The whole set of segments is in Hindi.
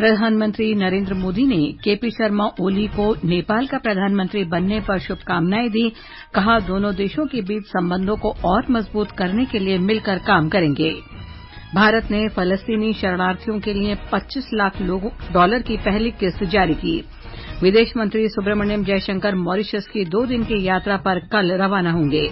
प्रधानमंत्री नरेंद्र मोदी ने केपी शर्मा ओली को नेपाल का प्रधानमंत्री बनने पर शुभकामनाएं दी। कहा, दोनों देशों के बीच संबंधों को और मजबूत करने के लिए मिलकर काम करेंगे। भारत ने फलस्तीनी शरणार्थियों के लिए $25 लाख की पहली किस्त जारी की। विदेश मंत्री सुब्रमण्यम जयशंकर मॉरिशस की 2 दिन की यात्रा पर कल रवाना होंगे।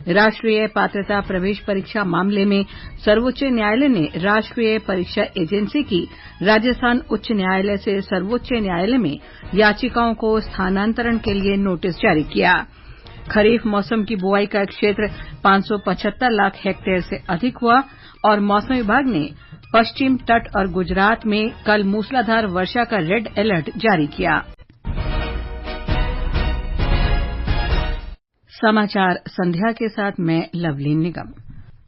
राष्ट्रीय पात्रता प्रवेश परीक्षा मामले में सर्वोच्च न्यायालय ने राष्ट्रीय परीक्षा एजेंसी की राजस्थान उच्च न्यायालय से सर्वोच्च न्यायालय में याचिकाओं को स्थानांतरण के लिए नोटिस जारी किया। खरीफ मौसम की बुआई का क्षेत्र 575 लाख हेक्टेयर से अधिक हुआ और मौसम विभाग ने पश्चिम तट और गुजरात में कल मूसलाधार वर्षा का रेड अलर्ट जारी किया। समाचार संध्या के साथ मैं लवलीन निगम।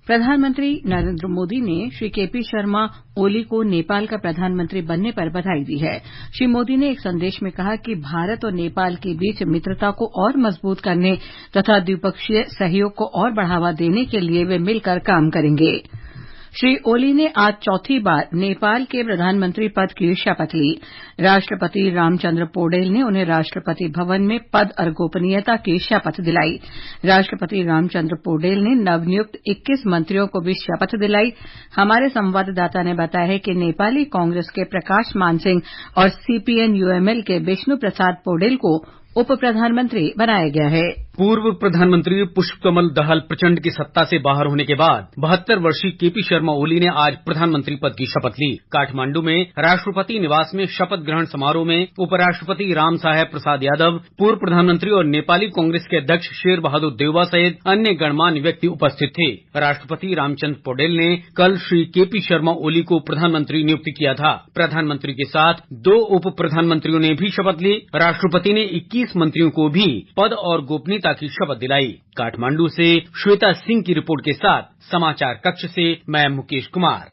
प्रधानमंत्री नरेंद्र मोदी ने श्री केपी शर्मा ओली को नेपाल का प्रधानमंत्री बनने पर बधाई दी है। श्री मोदी ने एक संदेश में कहा कि भारत और नेपाल के बीच मित्रता को और मजबूत करने तथा द्विपक्षीय सहयोग को और बढ़ावा देने के लिए वे मिलकर काम करेंगे। श्री ओली ने आज चौथी बार नेपाल के प्रधानमंत्री पद की शपथ ली। राष्ट्रपति रामचंद्र पौडेल ने उन्हें राष्ट्रपति भवन में पद और गोपनीयता की शपथ दिलाई। राष्ट्रपति रामचंद्र पौडेल ने नवनियुक्त 21 मंत्रियों को भी शपथ दिलाई। हमारे संवाददाता ने बताया है कि नेपाली कांग्रेस के प्रकाश मान सिंह और सीपीएन-यूएमएल के विष्णु प्रसाद पौडेल को उप प्रधानमंत्री बनाया गया है। पूर्व प्रधानमंत्री पुष्पकमल दहल प्रचंड की सत्ता से बाहर होने के बाद 72 वर्षीय केपी शर्मा ओली ने आज प्रधानमंत्री पद की शपथ ली। काठमांडू में राष्ट्रपति निवास में शपथ ग्रहण समारोह में उपराष्ट्रपति राम साहेब प्रसाद यादव, पूर्व प्रधानमंत्री और नेपाली कांग्रेस के अध्यक्ष शेर बहादुर देउवा सहित अन्य गणमान्य व्यक्ति उपस्थित थे। राष्ट्रपति रामचंद्र पौडेल ने कल श्री केपी शर्मा ओली को प्रधानमंत्री नियुक्त किया था। प्रधानमंत्री के साथ 2 उप प्रधानमंत्रियों ने भी शपथ ली। राष्ट्रपति ने 21 मंत्रियों को भी पद और गोपनीयता की शपथ दिलाई। काठमांडू से श्वेता सिंह की रिपोर्ट के साथ समाचार कक्ष से मैं मुकेश कुमार।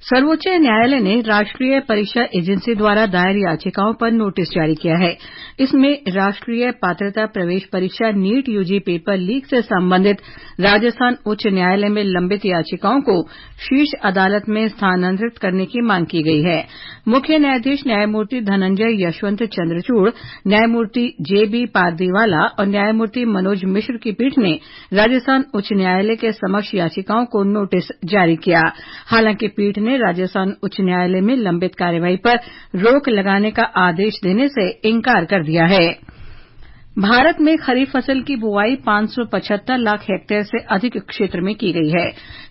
सर्वोच्च न्यायालय ने राष्ट्रीय परीक्षा एजेंसी द्वारा दायर याचिकाओं पर नोटिस जारी किया है। इसमें राष्ट्रीय पात्रता प्रवेश परीक्षा नीट यूजी पेपर लीक से संबंधित राजस्थान उच्च न्यायालय में लंबित याचिकाओं को शीर्ष अदालत में स्थानांतरित करने की मांग की गई है। मुख्य न्यायाधीश न्यायमूर्ति धनंजय यशवंत चंद्रचूड़, न्यायमूर्ति जेबी पारदीवाला और न्यायमूर्ति मनोज मिश्र की पीठ ने राजस्थान उच्च न्यायालय के समक्ष याचिकाओं को नोटिस जारी किया। हालांकि पीठ ने राजस्थान उच्च न्यायालय में लंबित कार्यवाही पर रोक लगाने का आदेश देने से इंकार कर दिया है। भारत में खरीफ फसल की बुआई 575 लाख हेक्टेयर से अधिक क्षेत्र में की गई है।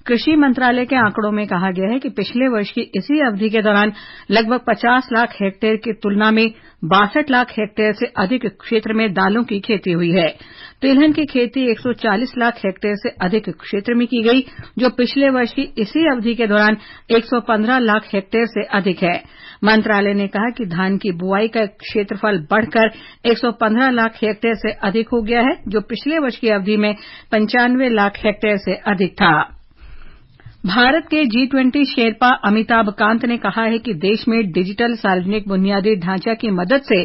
कृषि मंत्रालय के आंकड़ों में कहा गया है कि पिछले वर्ष की इसी अवधि के दौरान लगभग 50 लाख हेक्टेयर की तुलना में 62 लाख हेक्टेयर से अधिक क्षेत्र में दालों की खेती हुई है। तिलहन की खेती 140 लाख हेक्टेयर से अधिक क्षेत्र में की गई, जो पिछले वर्ष की इसी अवधि के दौरान 115 लाख हेक्टेयर से अधिक है। मंत्रालय ने कहा कि धान की बुआई का क्षेत्रफल बढ़कर 115 लाख हेक्टेयर से अधिक हो गया है, जो पिछले वर्ष की अवधि में 95 लाख हेक्टेयर से अधिक था। भारत के G20 शेरपा अमिताभ कांत ने कहा है कि देश में डिजिटल सार्वजनिक बुनियादी ढांचा की मदद से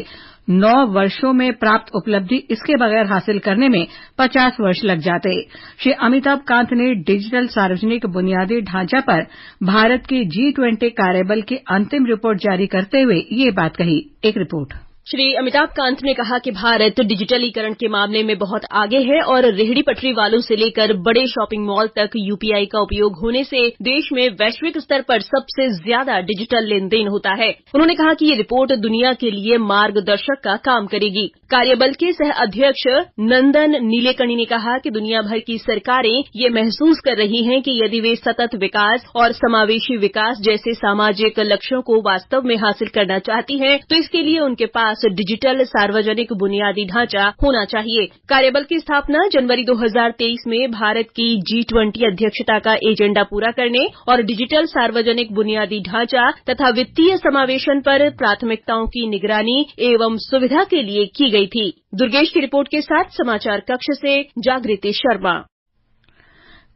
9 वर्षों में प्राप्त उपलब्धि इसके बगैर हासिल करने में 50 वर्ष लग जाते। श्री अमिताभ कांत ने डिजिटल सार्वजनिक बुनियादी ढांचा पर भारत की G20 कार्यबल की अंतिम रिपोर्ट जारी करते हुए ये बात कही। एक रिपोर्ट। श्री अमिताभ कांत ने कहा कि भारत डिजिटलीकरण के मामले में बहुत आगे है और रेहड़ी पटरी वालों से लेकर बड़े शॉपिंग मॉल तक यूपीआई का उपयोग होने से देश में वैश्विक स्तर पर सबसे ज्यादा डिजिटल लेन देन होता है। उन्होंने कहा कि ये रिपोर्ट दुनिया के लिए मार्गदर्शक का काम करेगी। कार्यबल के सह अध्यक्ष नंदन नीलेकणी ने कहा कि दुनिया भर की सरकारें ये महसूस कर रही हैं कि यदि वे सतत विकास और समावेशी विकास जैसे सामाजिक लक्ष्यों को वास्तव में हासिल करना चाहती हैं, तो इसके लिए उनके पास डिजिटल सार्वजनिक बुनियादी ढांचा होना चाहिए। कार्यबल की स्थापना जनवरी 2023 में भारत की G20 अध्यक्षता का एजेंडा पूरा करने और डिजिटल सार्वजनिक बुनियादी ढांचा तथा वित्तीय समावेशन पर प्राथमिकताओं की निगरानी एवं सुविधा के लिए की गई थी। दुर्गेश की रिपोर्ट के साथ समाचार कक्ष से जागृति शर्मा।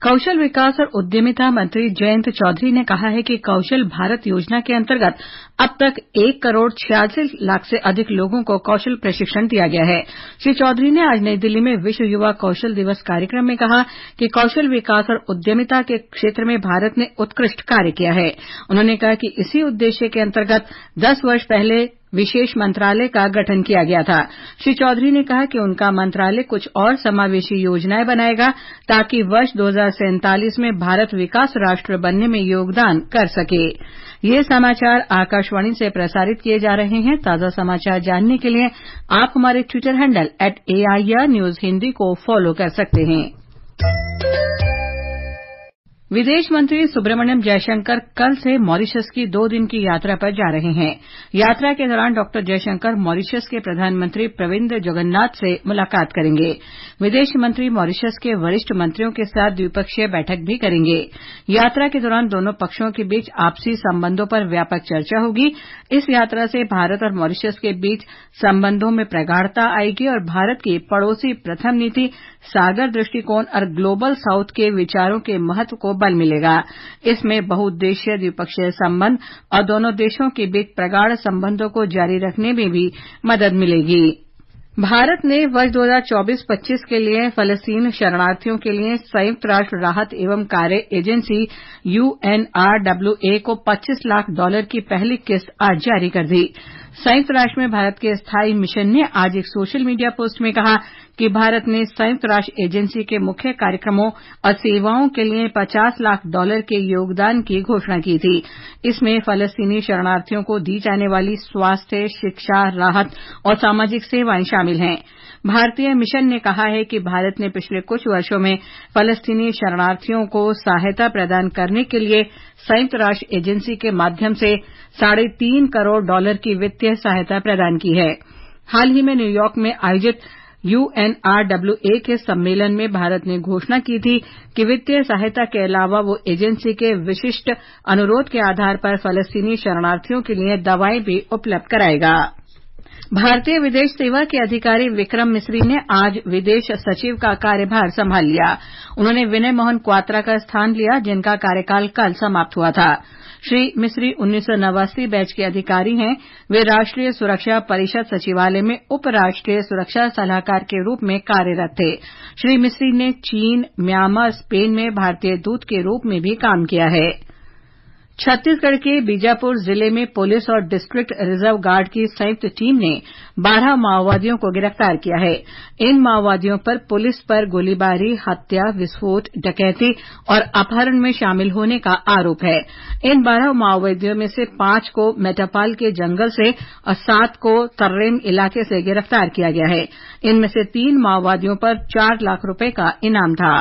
कौशल विकास और उद्यमिता मंत्री जयंत चौधरी ने कहा है कि कौशल भारत योजना के अंतर्गत अब तक 1 करोड़ 86 लाख से अधिक लोगों को कौशल प्रशिक्षण दिया गया है। श्री चौधरी ने आज नई दिल्ली में विश्व युवा कौशल दिवस कार्यक्रम में कहा कि कौशल विकास और उद्यमिता के क्षेत्र में भारत ने उत्कृष्ट कार्य किया है। उन्होंने कहा कि इसी उद्देश्य के अंतर्गत 10 वर्ष पहले विशेष मंत्रालय का गठन किया गया था। श्री चौधरी ने कहा कि उनका मंत्रालय कुछ और समावेशी योजनाएं बनाएगा ताकि वर्ष 2047 में भारत विकास राष्ट्र बनने में योगदान कर सके। ये समाचार आकाशवाणी से प्रसारित किए जा रहे हैं। ताजा समाचार जानने के लिए आप हमारे Twitter handle @AIR News Hindi को फॉलो कर सकते हैं। विदेश मंत्री सुब्रमण्यम जयशंकर कल से मॉरिशस की 2 दिन की यात्रा पर जा रहे हैं। यात्रा के दौरान डॉ जयशंकर मॉरिशस के प्रधानमंत्री प्रविंद जगन्नाथ से मुलाकात करेंगे। विदेश मंत्री मॉरिशस के वरिष्ठ मंत्रियों के साथ द्विपक्षीय बैठक भी करेंगे। यात्रा के दौरान दोनों पक्षों के बीच आपसी संबंधों पर व्यापक चर्चा होगी। इस यात्रा से भारत और मॉरिशस के बीच संबंधों में प्रगाढ़ता आएगी और भारत की पड़ोसी प्रथम नीति, सागर दृष्टिकोण और ग्लोबल साउथ के विचारों के महत्व को बल मिलेगा। इसमें बहुउद्देशीय द्विपक्षीय संबंध और दोनों देशों के बीच प्रगाढ़ संबंधों को जारी रखने में भी मदद मिलेगी। भारत ने वर्ष 2024-25 के लिए फलस्तीन शरणार्थियों के लिए संयुक्त राष्ट्र राहत एवं कार्य एजेंसी UNRWA को $25 लाख की पहली किस्त आज जारी कर दी। संयुक्त राष्ट्र में भारत के स्थायी मिशन ने आज एक सोशल मीडिया पोस्ट में कहा कि भारत ने संयुक्त राष्ट्र एजेंसी के मुख्य कार्यक्रमों और सेवाओं के लिए $50 लाख के योगदान की घोषणा की थी। इसमें फलस्तीनी शरणार्थियों को दी जाने वाली स्वास्थ्य, शिक्षा, राहत और सामाजिक सेवाएं शामिल हैं। भारतीय मिशन ने कहा है कि भारत ने पिछले कुछ वर्षों में फलस्तीनी शरणार्थियों को सहायता प्रदान करने के लिए संयुक्त राष्ट्र एजेंसी के माध्यम से $3.5 करोड़ की वित्तीय सहायता प्रदान की है। हाल ही में न्यूयॉर्क में आयोजित UNRWA के सम्मेलन में भारत ने घोषणा की थी कि वित्तीय सहायता के अलावा वो एजेंसी के विशिष्ट अनुरोध के आधार पर फलस्तीनी शरणार्थियों के लिए दवाएं भी उपलब्ध कराएगा। भारतीय विदेश सेवा के अधिकारी विक्रम मिस्री ने आज विदेश सचिव का कार्यभार संभाल लिया। उन्होंने विनय मोहन क्वात्रा का स्थान लिया, जिनका कार्यकाल कल समाप्त हुआ था। श्री मिस्री 1989 बैच के अधिकारी हैं। वे राष्ट्रीय सुरक्षा परिषद सचिवालय में उप राष्ट्रीय सुरक्षा सलाहकार के रूप में कार्यरत थे। श्री मिस्री ने चीन, म्यांमार, स्पेन में भारतीय दूत के रूप में भी काम किया है। छत्तीसगढ़ के बीजापुर जिले में पुलिस और डिस्ट्रिक्ट रिजर्व गार्ड की संयुक्त टीम ने 12 माओवादियों को गिरफ्तार किया है। इन माओवादियों पर पुलिस पर गोलीबारी, हत्या, विस्फोट, डकैती और अपहरण में शामिल होने का आरोप है। इन 12 माओवादियों में से 5 को मेटापाल के जंगल से और 7 को तर्रेम इलाके से गिरफ्तार किया गया है। इनमें से 3 माओवादियों पर $4 लाख का इनाम था।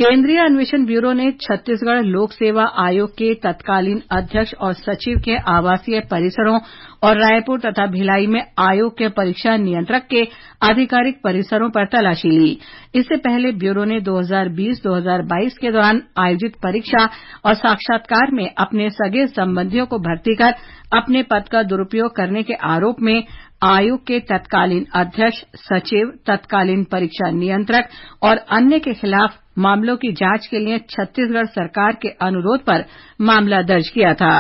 केंद्रीय अन्वेषण ब्यूरो ने छत्तीसगढ़ लोक सेवा आयोग के तत्कालीन अध्यक्ष और सचिव के आवासीय परिसरों और रायपुर तथा भिलाई में आयोग के परीक्षा नियंत्रक के आधिकारिक परिसरों पर तलाशी ली। इससे पहले ब्यूरो ने 2020-2022 के दौरान आयोजित परीक्षा और साक्षात्कार में अपने सगे संबंधियों को भर्ती कर अपने पद का दुरुपयोग करने के आरोप में आयोग के तत्कालीन अध्यक्ष, सचिव, तत्कालीन परीक्षा नियंत्रक और अन्य के खिलाफ मामलों की जांच के लिए छत्तीसगढ़ सरकार के अनुरोध पर मामला दर्ज किया था।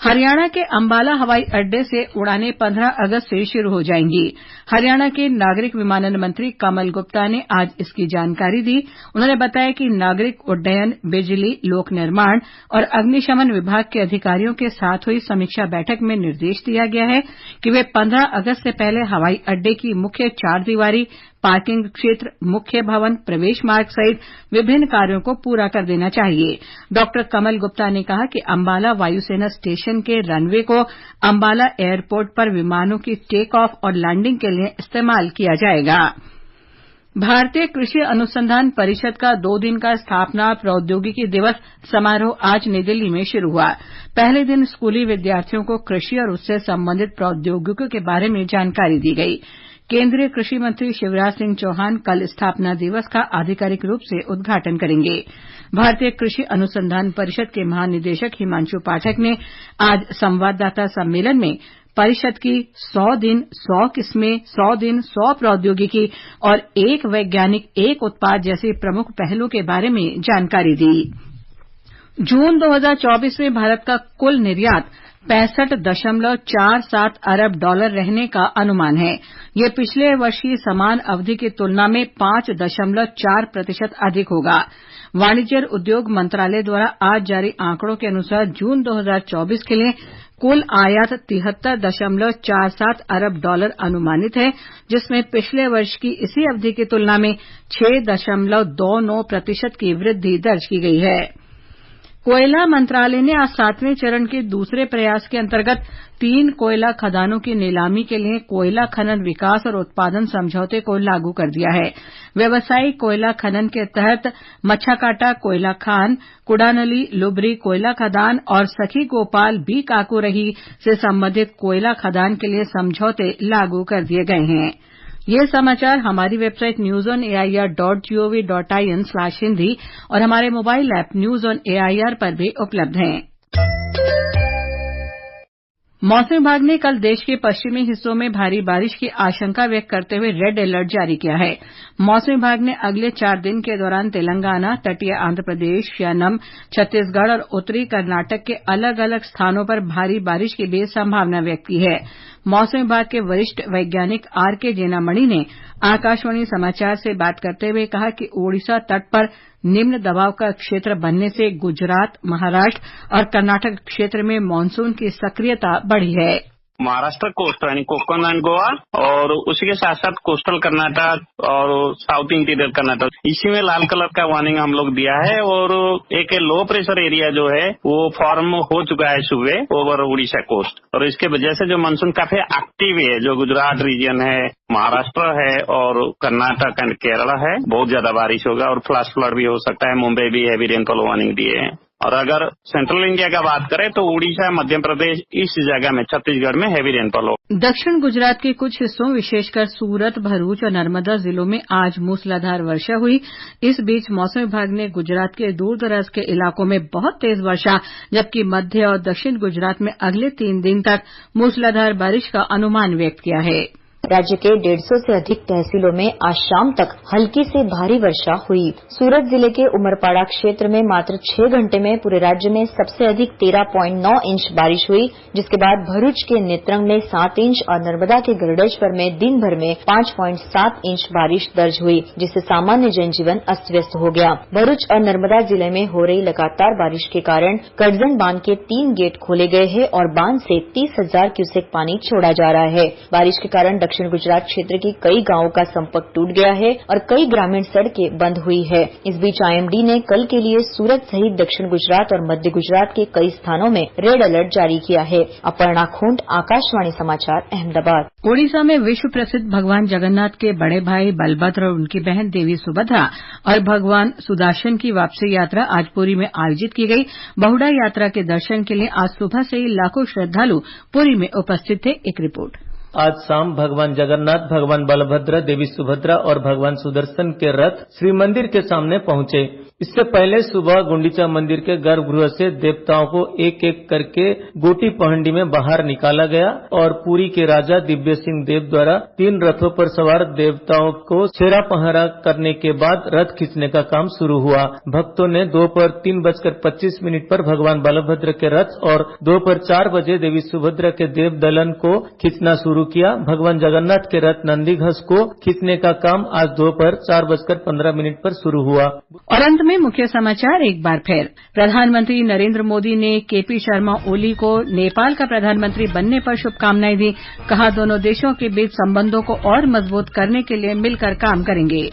हरियाणा के अंबाला हवाई अड्डे से उड़ानें 15 अगस्त से शुरू हो जाएंगी। हरियाणा के नागरिक विमानन मंत्री कमल गुप्ता ने आज इसकी जानकारी दी। उन्होंने बताया कि नागरिक उड्डयन, बिजली, लोक निर्माण और अग्निशमन विभाग के अधिकारियों के साथ हुई समीक्षा बैठक में निर्देश दिया गया है कि वे 15 अगस्त से पहले हवाई अड्डे की मुख्य 4 दीवारी, पार्किंग क्षेत्र, मुख्य भवन, प्रवेश मार्ग सहित विभिन्न कार्यों को पूरा कर देना चाहिए। डॉ कमल गुप्ता ने कहा कि अंबाला वायुसेना स्टेशन के रनवे को अंबाला एयरपोर्ट पर विमानों की टेक ऑफ और लैंडिंग के लिए इस्तेमाल किया जाएगा। भारतीय कृषि अनुसंधान परिषद का 2 दिन का स्थापना प्रौद्योगिकी दिवस समारोह आज नई दिल्ली में शुरू हुआ। पहले दिन स्कूली विद्यार्थियों को कृषि और उससे संबंधित प्रौद्योगिकियों के बारे में जानकारी दी गई। केंद्रीय कृषि मंत्री शिवराज सिंह चौहान कल स्थापना दिवस का आधिकारिक रूप से उद्घाटन करेंगे। भारतीय कृषि अनुसंधान परिषद के महानिदेशक हिमांशु पाठक ने आज संवाददाता सम्मेलन में परिषद की 100 दिन 100 किस्में 100 दिन 100 प्रौद्योगिकी और एक वैज्ञानिक एक उत्पाद जैसे प्रमुख पहलों के बारे में जानकारी दी। जून 2024 में भारत का कुल निर्यात 65.47 अरब डॉलर रहने का अनुमान है। यह पिछले वर्ष की समान अवधि की तुलना में 5.4% अधिक होगा। वाणिज्य और उद्योग मंत्रालय द्वारा आज जारी आंकड़ों के अनुसार जून 2024 के लिए कुल आयात 73.47 अरब डॉलर अनुमानित है, जिसमें पिछले वर्ष की इसी अवधि की तुलना में 6.29% की वृद्धि दर्ज की गई है। कोयला मंत्रालय ने आज 7वें चरण के दूसरे प्रयास के अंतर्गत 3 कोयला खदानों की नीलामी के लिए कोयला खनन विकास और उत्पादन समझौते को लागू कर दिया है। व्यावसायिक कोयला खनन के तहत मच्छाकाटा कोयला खान, कुडानली लुबरी कोयला खदान और सखी गोपाल बी काकुरही से संबंधित कोयला खदान के लिए समझौते लागू कर दिए गए हैं। ये समाचार हमारी वेबसाइट newsonair.gov.in/hindi और हमारे mobile app news on AIR पर भी उपलब्ध हैं। मौसम विभाग ने कल देश के पश्चिमी हिस्सों में भारी बारिश की आशंका व्यक्त करते हुए रेड अलर्ट जारी किया है। मौसम विभाग ने अगले 4 दिन के दौरान तेलंगाना, तटीय आंध्र प्रदेश, यानम, छत्तीसगढ़ और उत्तरी कर्नाटक के अलग अलग स्थानों पर भारी बारिश की भी संभावना व्यक्त की है। मौसम विभाग के वरिष्ठ वैज्ञानिक आरके जेनामणि ने आकाशवाणी समाचार से बात करते हुए कहा कि ओडिशा तट पर निम्न दबाव का क्षेत्र बनने से गुजरात, महाराष्ट्र और कर्नाटक क्षेत्र में मानसून की सक्रियता बढ़ी है। महाराष्ट्र कोस्ट यानी कोकण एंड गोवा और उसी के साथ साथ कोस्टल कर्नाटक और साउथ इंटीरियर कर्नाटक, इसी में लाल कलर का वार्निंग हम लोग दिया है। और एक लो प्रेशर एरिया जो है वो फॉर्म हो चुका है सुबह ओवर उड़ीसा कोस्ट, और इसके वजह से जो मानसून काफी एक्टिव है, जो गुजरात रीजन है, महाराष्ट्र है और कर्नाटक एंड केरला है, बहुत ज्यादा बारिश होगा और फ्लैश फ्लड भी हो सकता है। मुंबई भी हैवी रेनफॉल वार्निंग दिए हैं। और अगर सेंट्रल इंडिया का बात करें तो उड़ीसा, मध्य प्रदेश, इस जगह में छत्तीसगढ़ में हैवी रेनफॉल हो। दक्षिण गुजरात के कुछ हिस्सों विशेषकर सूरत, भरूच और नर्मदा जिलों में आज मूसलाधार वर्षा हुई। इस बीच मौसम विभाग ने गुजरात के दूरदराज के इलाकों में बहुत तेज वर्षा, जबकि मध्य और दक्षिण गुजरात में अगले 3 दिन तक मूसलाधार बारिश का अनुमान व्यक्त किया है। राज्य के 150 से अधिक तहसीलों में आज शाम तक हल्की से भारी वर्षा हुई। सूरत जिले के उमरपाड़ा क्षेत्र में मात्र 6 घंटे में पूरे राज्य में सबसे अधिक 13.9 इंच बारिश हुई, जिसके बाद भरूच के नेत्रंग में 7 इंच और नर्मदा के गरुडेश्वर में दिन भर में 5.7 इंच बारिश दर्ज हुई, जिससे सामान्य जनजीवन अस्त व्यस्त हो गया। भरूच और नर्मदा जिले में हो रही लगातार बारिश के कारण करजन बांध के 3 गेट खोले गए हैं और बांध से 30,000 क्यूसेक पानी छोड़ा जा रहा है। बारिश के कारण दक्षिण गुजरात क्षेत्र की कई गांवों का संपर्क टूट गया है और कई ग्रामीण सड़कें बंद हुई है। इस बीच आईएमडी ने कल के लिए सूरत सहित दक्षिण गुजरात और मध्य गुजरात के कई स्थानों में रेड अलर्ट जारी किया है। अपर्णा खोंड, आकाशवाणी समाचार, अहमदाबाद। ओडिशा में विश्व प्रसिद्ध भगवान जगन्नाथ के बड़े भाई बलभद्र और उनकी बहन देवी सुभद्रा और भगवान सुदर्शन की वापसी यात्रा आज पुरी में आयोजित की गई। बहुड़ा यात्रा के दर्शन के लिए आज सुबह से ही लाखों श्रद्धालु पुरी में उपस्थित थे। एक रिपोर्ट। आज शाम भगवान जगन्नाथ, भगवान बलभद्र, देवी सुभद्रा और भगवान सुदर्शन के रथ श्री मंदिर के सामने पहुंचे। इससे पहले सुबह गुंडीचा मंदिर के गर्भगृह से देवताओं को एक एक करके गोटी पहंडी में बाहर निकाला गया और पुरी के राजा दिव्य सिंह देव द्वारा 3 रथों पर सवार देवताओं को छेरा पहरा करने के बाद रथ खींचने का काम शुरू हुआ। भक्तों ने दोपहर 3:25 पर भगवान बलभद्र के रथ और दोपहर 4 बजे देवी सुभद्रा के देव दलन को खींचना शुरू किया। भगवान जगन्नाथ के रथ नंदीघोष को खींचने का काम आज दोपहर 4:15 पर शुरू हुआ। और अंत में मुख्य समाचार एक बार फिर। प्रधानमंत्री नरेंद्र मोदी ने केपी शर्मा ओली को नेपाल का प्रधानमंत्री बनने पर शुभकामनाएं दी। कहा, दोनों देशों के बीच संबंधों को और मजबूत करने के लिए मिलकर काम करेंगे।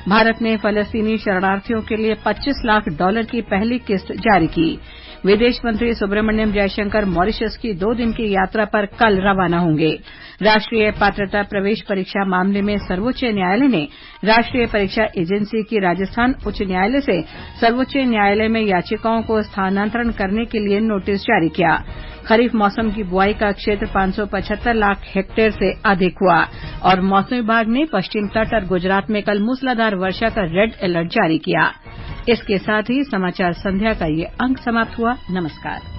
भारत ने फलस्तीनी शरणार्थियों के लिए $25 लाख की पहली किस्त जारी की। विदेश मंत्री सुब्रमण्यम जयशंकर मॉरिशस की 2 दिन की यात्रा पर कल रवाना होंगे। राष्ट्रीय पात्रता प्रवेश परीक्षा मामले में सर्वोच्च न्यायालय ने राष्ट्रीय परीक्षा एजेंसी की राजस्थान उच्च न्यायालय से सर्वोच्च न्यायालय में याचिकाओं को स्थानांतरण करने के लिए नोटिस जारी किया। खरीफ मौसम की बुआई का क्षेत्र 575 लाख हेक्टेयर से अधिक हुआ। और मौसम विभाग ने पश्चिम तट और गुजरात में कल मूसलाधार वर्षा का रेड अलर्ट जारी किया। इसके साथ ही समाचार संध्या का ये अंक समाप्त हुआ। नमस्कार।